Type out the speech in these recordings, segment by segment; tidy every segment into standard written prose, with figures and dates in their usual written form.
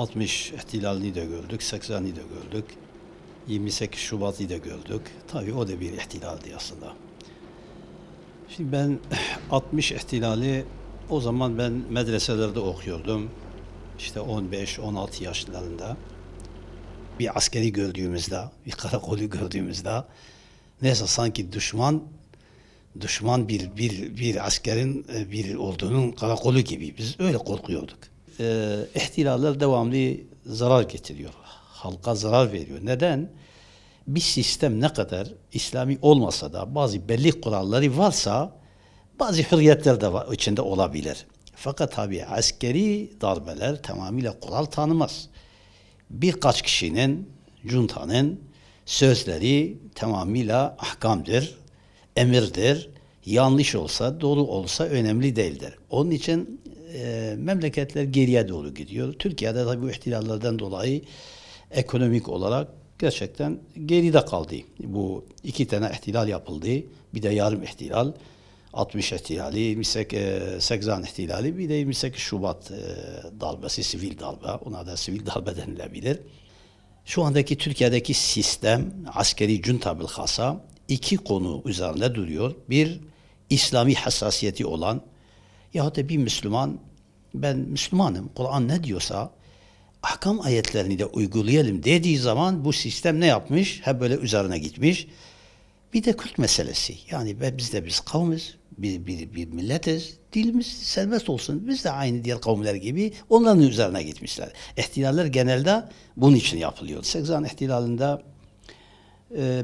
60 ihtilalini de gördük, 80'i de gördük. 28 Şubat'ı da gördük. Tabii o da bir ihtilaldi aslında. Şimdi ben 60 ihtilali o zaman ben medreselerde okuyordum. İşte 15-16 yaşlarında. Bir askeri gördüğümüzde, bir karakolu gördüğümüzde neyse sanki düşman bir askerin bir olduğunun karakolu gibi. Biz öyle korkuyorduk. İhtilaller devamlı zarar getiriyor. Halka zarar veriyor. Neden? Bir sistem ne kadar İslami olmasa da bazı belli kuralları varsa bazı hürriyetler de içinde olabilir. Fakat tabii askeri darbeler tamamıyla kural tanımaz. Birkaç kişinin, juntanın sözleri tamamıyla ahkamdır, emirdir. Yanlış olsa, doğru olsa önemli değildir. Onun için memleketler geriye doğru gidiyor. Türkiye'de tabii bu ihtilallerden dolayı ekonomik olarak gerçekten geride kaldı. Bu iki tane ihtilal yapıldı. Bir de yarım ihtilal. 60 ihtilali, 80 ihtilali, bir de 28 Şubat darbesi, sivil darbe. Ona da sivil darbe denilebilir. Şu andaki Türkiye'deki sistem, askeri junta bilhassa iki konu üzerinde duruyor. Bir, İslami hassasiyeti olan, yahut da bir Müslüman, ben Müslümanım, Kur'an ne diyorsa, ahkam ayetlerini de uygulayalım dediği zaman bu sistem ne yapmış? Hep böyle üzerine gitmiş. Bir de Kürt meselesi. Yani biz kavmiz, bir milletiz, dilimiz serbest olsun. Biz de aynı diğer kavimler gibi onların üzerine gitmişler. İhtilaller genelde bunun için yapılıyor. 80 ihtilalinde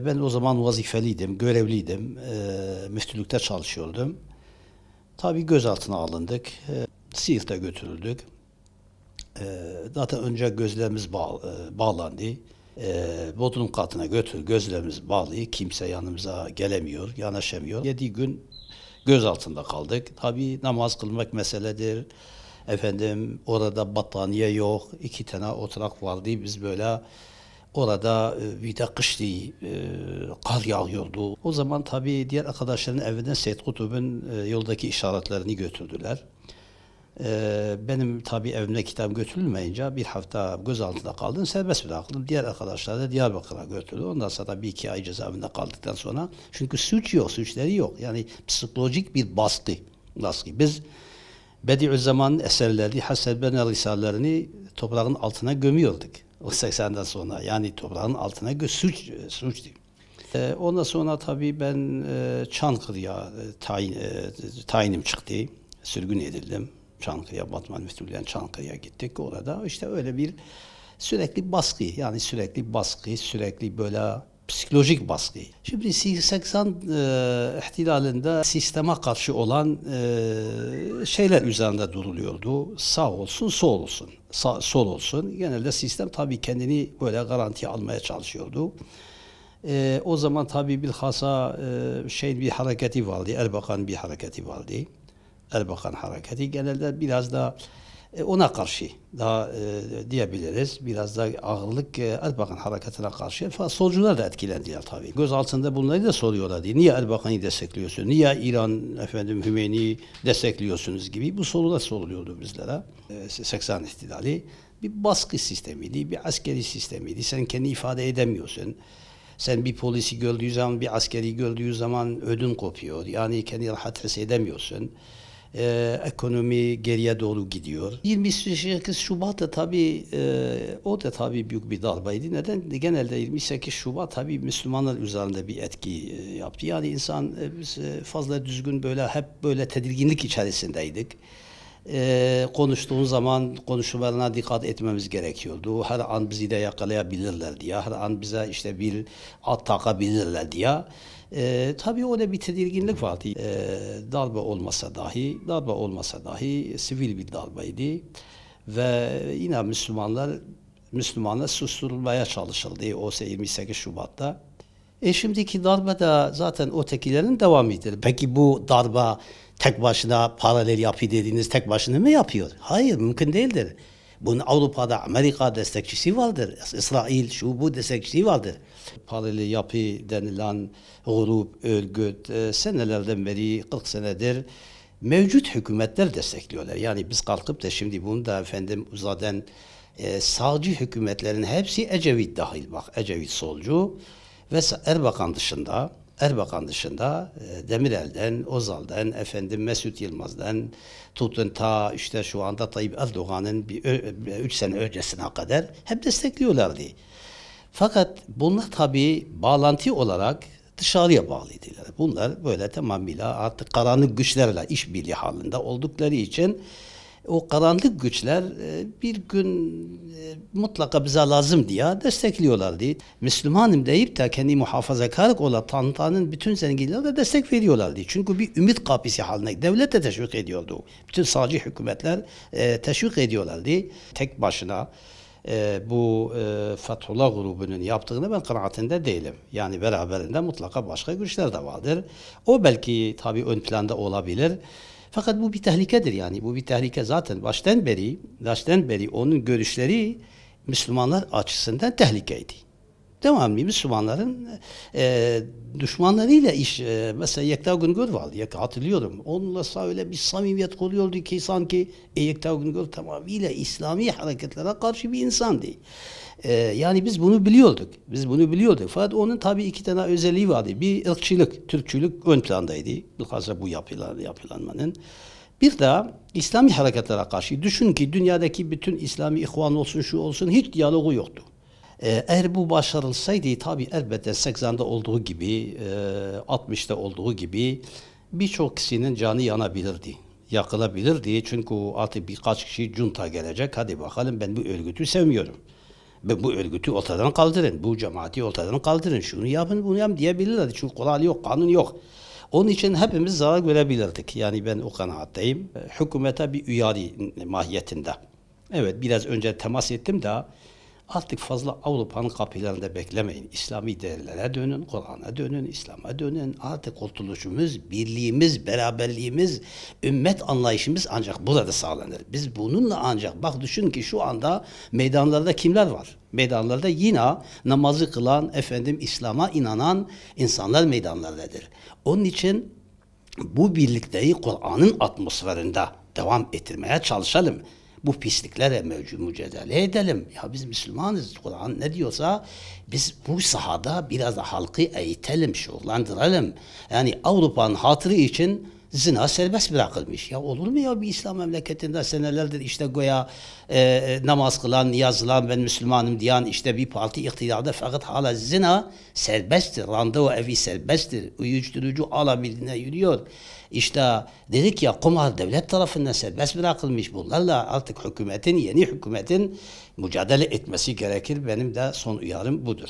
ben o zaman vazifeliydim, görevliydim. Müftülükte çalışıyordum. Tabii gözaltına alındık. Siirt'e götürüldük. Zaten önce gözlerimiz bağlandı. Bodrum katına gözlerimiz bağlı. Kimse yanımıza gelemiyor, yanaşamıyor. 7 gün göz altında kaldık. Tabii namaz kılmak meseledir. Efendim orada battaniye yok. 2 tane oturak vardı. Biz böyle orada bir de kıştı, kar yağıyordu. O zaman tabii diğer arkadaşların evinden Seyyid Kutub'un yoldaki işaretlerini götürdüler. Benim tabii evimde kitap götürülmeyince bir hafta gözaltında kaldım, serbest bırakıldım. Diğer arkadaşlar da Diyarbakır'a götürdü. Ondan sonra bir iki ay cezaevinde kaldıktan sonra, çünkü suçları yok. Yani psikolojik bir baskı. Biz Bediüzzaman'ın eserlerini, Hasan el-Benna risalelerini toprağın altına gömüyorduk. O 80'den sonra. Yani toprağın altına suçtu. Ondan sonra tabii ben Çankırı'ya tayinim çıktı. Sürgün edildim. Çankırı'ya, Batman Müftülüğü'nden Çankırı'ya gittik. Orada işte öyle bir sürekli baskı, yani sürekli böyle psikolojik baskı. Şimdi 80 ihtilalinde sisteme karşı olan şeyler üzerinde duruluyordu. Sağ olsun, sol olsun. Sol olsun. Genelde sistem tabii kendini böyle garantiye almaya çalışıyordu. O zaman tabii bilhassa bir hareketi vardı, Erbakan bir hareketi vardı. Erbakan hareketi genelde biraz da ona karşı daha diyebiliriz. Biraz da ağırlık Erbakan hareketine karşı. Fakat solcular da etkilendiler tabii. Göz altında bunları da soruyorlardı. Niye Erbakan'ı destekliyorsunuz? Niye İran Hümeyni'yi destekliyorsunuz gibi bu sorular soruluyordu bizlere. 80 ihtilali bir baskı sistemiydi, bir askeri sistemiydi. Sen kendini ifade edemiyorsun. Sen bir polisi gördüğü zaman, bir askeri gördüğü zaman ödün kopuyor. Yani kendini rahat hissedemiyorsun. Ekonomi geriye doğru gidiyor. 28 Şubat'ta tabii o da tabii büyük bir darbeydi. Neden? Genelde 28 Şubat tabii Müslümanlar üzerinde bir etki yaptı. Yani insan biz fazla düzgün böyle hep böyle tedirginlik içerisindeydik. Konuştuğun zaman konuşmalarına dikkat etmemiz gerekiyordu. Her an bizi de yakalayabilirler diye, her an bize işte bir at takabilirler diye. Tabii o da bir tedirginlik vardı. Darbe olmasa dahi sivil bir darbeydi ve yine Müslümanlar susturulmaya çalışıldı o 28 Şubat'ta. Şimdiki darbe de zaten ötekilerin devamıdır. Peki bu darbe tek başına paralel yapı dediğiniz tek başına mı yapıyor? Hayır, mümkün değildir. Bunun Avrupa'da Amerika destekçisi vardır. İsrail bu destekçisi vardır. Paralel yapı denilen grup, örgüt senelerden beri 40 senedir mevcut hükümetler destekliyorlar. Yani biz kalkıp da şimdi bunu da efendim zaten sağcı hükümetlerin hepsi Ecevit dahil, bak Ecevit solcu ve Erbakan dışında Demirel'den, Özal'dan, efendim Mesut Yılmaz'dan tutun ta işte şu anda Tayyip Erdoğan'ın 3 sene öncesine kadar hep destekliyorlardı. Fakat bunlar tabii bağlantı olarak dışarıya bağlıydılar. Bunlar böyle tamamıyla artık karanlık güçlerle işbirliği halinde oldukları için o karanlık güçler bir gün mutlaka bize lazım diye destekliyorlardı. Müslümanım deyip de kendi muhafazakarlık olan tanıtanın bütün zenginlerine destek veriyorlardı. Çünkü bir ümit kapısı haline devlet de teşvik ediyordu. Bütün sağcı hükümetler teşvik ediyorlardı. Tek başına bu Fethullah grubunun yaptığını ben kanaatinde değilim. Yani beraberinde mutlaka başka güçler de vardır. O belki tabii ön planda olabilir. Fakat bu bir tehlikedir yani. Bu bir tehlike zaten baştan beri onun görüşleri Müslümanlar açısından tehlikeydi. Devamlı Müslümanların düşmanlarıyla iş, mesela Yekta Güngör vardı, hatırlıyorum. Onunla öyle bir samimiyet kuruyordu ki sanki Yekta Güngör tamamıyla İslami hareketlere karşı bir insandı. Yani biz bunu biliyorduk. Fakat onun tabii iki tane özelliği vardı. Bir ırkçılık, Türkçülük ön plandaydı. Bilhassa bu yapılanmanın. Bir de İslami hareketlere karşı düşün ki dünyadaki bütün İslami ihvan olsun şu olsun hiç diyalogu yoktu. Eğer bu başarılsaydı tabii elbette 80'de olduğu gibi, 60'ta olduğu gibi birçok kişinin canı yanabilirdi. Yakılabilirdi çünkü artık birkaç kişi junta gelecek. Hadi bakalım ben bu örgütü sevmiyorum. Ben bu örgütü ortadan kaldırın, bu cemaati ortadan kaldırın, şunu yapın, bunu yapın diyebilirlerdi. Çünkü kural yok, kanun yok. Onun için hepimiz zarar görebilirdik. Yani ben o kanaatteyim. Hükümete bir uyarı mahiyetinde. Evet biraz önce temas ettim de artık fazla Avrupa'nın kapılarında beklemeyin. İslami değerlere dönün, Kur'an'a dönün, İslam'a dönün. Artık kurtuluşumuz, birliğimiz, beraberliğimiz, ümmet anlayışımız ancak burada sağlanır. Biz bununla ancak, bak düşün ki şu anda meydanlarda kimler var? Meydanlarda yine namazı kılan, İslam'a inanan insanlar meydanlardadır. Onun için bu birlikteyi Kur'an'ın atmosferinde devam ettirmeye çalışalım. Bu pisliklerle mücadele edelim. Ya biz Müslümanız. Kur'an ne diyorsa biz bu sahada biraz da halkı eğitelim, şuurlandıralım. Yani Avrupa'nın hatırı için zina serbest bırakılmış. Ya olur mu ya bir İslam memleketinde senelerdir işte goya namaz kılan, niyaz kılan, ben Müslümanım diyen işte bir parti iktidarda fakat hala zina serbesttir. Randevu evi serbesttir. Uyuşturucu alabildiğine yürüyor. İşte dedik ya kumar devlet tarafından serbest bırakılmış. Bunlarla artık yeni hükümetin mücadele etmesi gerekir. Benim de son uyarım budur.